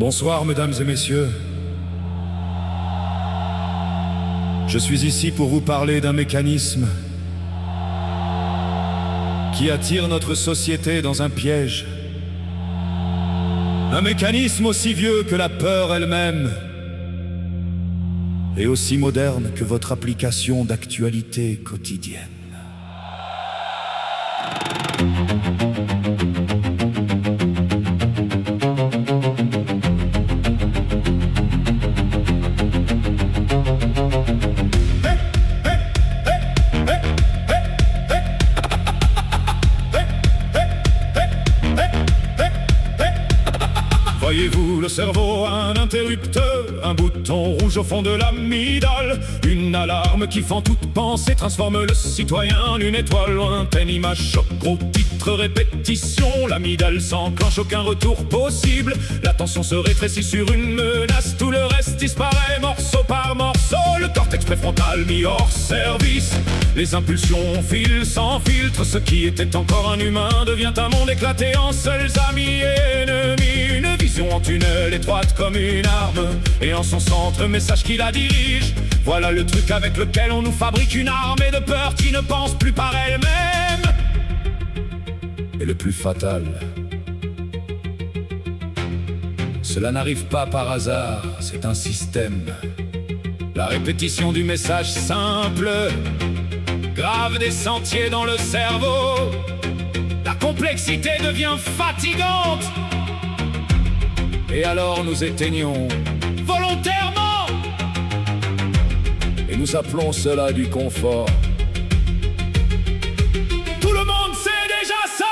Bonsoir, mesdames et messieurs. Je suis ici pour vous parler d'un mécanisme qui attire notre société dans un piège. Un mécanisme aussi vieux que la peur elle-même et aussi moderne que votre application d'actualité quotidienne. Voyez-vous le cerveau, un interrupteur, un bouton rouge au fond de l'amygdale, une alarme qui fend toute pensée, transforme le citoyen en une étoile lointaine, image, choc, gros titre, répétition, l'amygdale s'enclenche, aucun retour possible, l'attention se rétrécit sur une menace, tout le reste disparaît morceau par morceau, le cortex préfrontal mis hors service, les impulsions filent sans filtre, ce qui était encore un humain devient un monde éclaté en seuls amis et ennemis, une vision en tunnel étroite comme une arme, et en son centre, message qui la dirige. Voilà le truc avec lequel on nous fabrique une armée de peur qui ne pense plus par elle-même. Et le plus fatal, cela n'arrive pas par hasard, c'est un système. La répétition du message simple grave des sentiers dans le cerveau. La complexité devient fatigante. Et alors nous éteignons volontairement, et nous appelons cela du confort. Tout le monde sait déjà ça.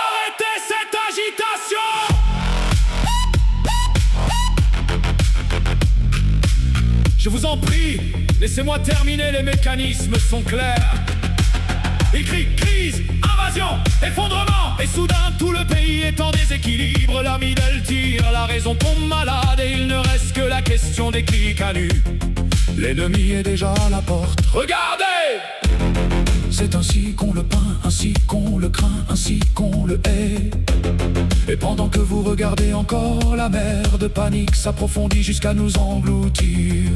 Arrêtez cette agitation. Je vous en prie, laissez-moi terminer, les mécanismes sont clairs. Il crie crise, invasion, effondrement, et soudain tout le pays est en déséquilibre. L'amygdale tire, la raison tombe malade, et il ne reste que la question des clics à nu. L'ennemi est déjà à la porte. Regardez! C'est ainsi qu'on le peint, ainsi qu'on le craint, ainsi qu'on le hait. Et pendant que vous regardez encore, la mer de panique s'approfondit jusqu'à nous engloutir.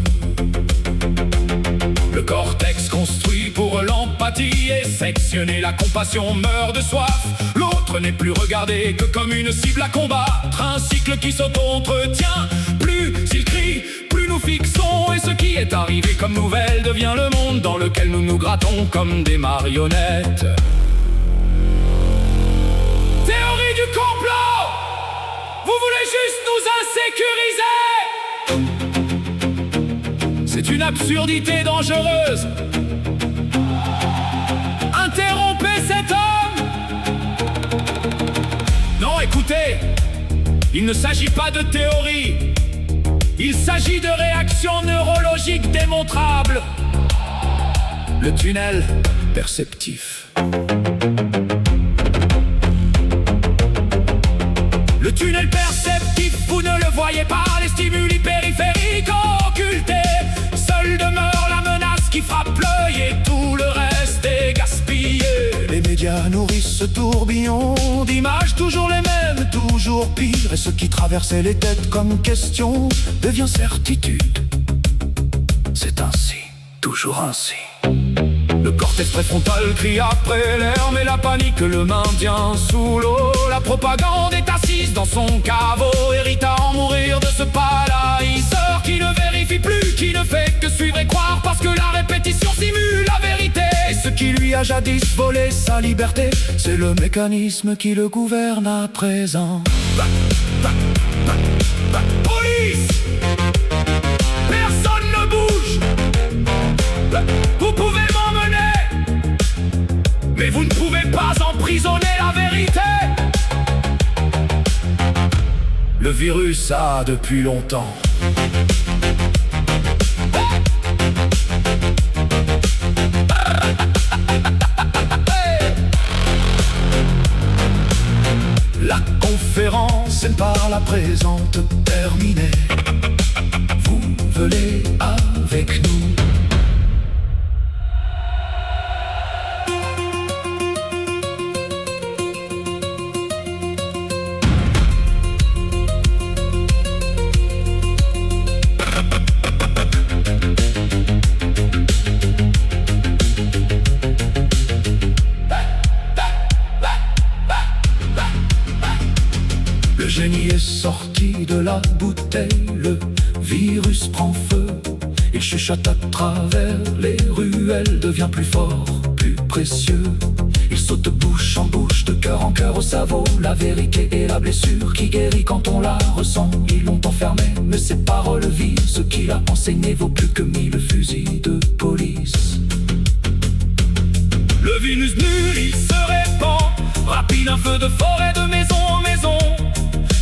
Le cortex construit pour l'empathie est sectionné, la compassion meurt de soif. L'autre n'est plus regardé que comme une cible à combattre, un cycle qui s'auto-entretient. Plus il crie, plus nous fixons, et ce qui est arrivé comme nouvelle devient le monde dans lequel nous nous grattons comme des marionnettes. Théorie du complot! Vous voulez juste nous insécuriser? C'est une absurdité dangereuse. Interrompez cet homme. Non, écoutez, il ne s'agit pas de théorie. Il s'agit de réactions neurologiques démontrables. Le tunnel perceptif. Le tunnel perceptif, vous ne le voyez pas, les stimuli périphériques occultés. Seule demeure la menace qui frappe l'œil et tout le reste est gaspillé. Les médias nourrissent ce tourbillon d'images toujours les mêmes, toujours pire. Et ce qui traversait les têtes comme question devient certitude. C'est ainsi, toujours ainsi. Le cortex préfrontal crie après l'air, mais la panique le maintient sous l'eau. La propagande est assise dans son caveau, hérite à en mourir de ce palahisseur qui ne vérifie plus, qui ne fait que suivre et croire, parce que la répétition simule la vérité. Et ce qui lui a jadis volé sa liberté, c'est le mécanisme qui le gouverne à présent. Police! Personne ne bouge! Vous pouvez m'emmener, mais vous ne pouvez pas emprisonner la vérité. Le virus a depuis longtemps la conférence est par la présente terminée. Vous venez avec nous. travers les ruelles devient plus fort, plus précieux. Il saute de bouche en bouche, de cœur en cœur au cerveau. La vérité et la blessure qui guérit quand on la ressent. Ils l'ont enfermé, mais ses paroles visent. Ce qu'il a enseigné vaut plus que 1000 fusils de police. Le virus nul, il se répand, rapide un feu de forêt de maison en maison.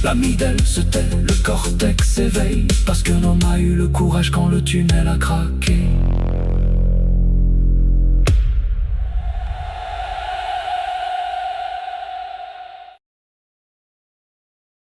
L'amygdale se tait, le cortex s'éveille, parce qu'un homme a eu le courage quand le tunnel a craqué.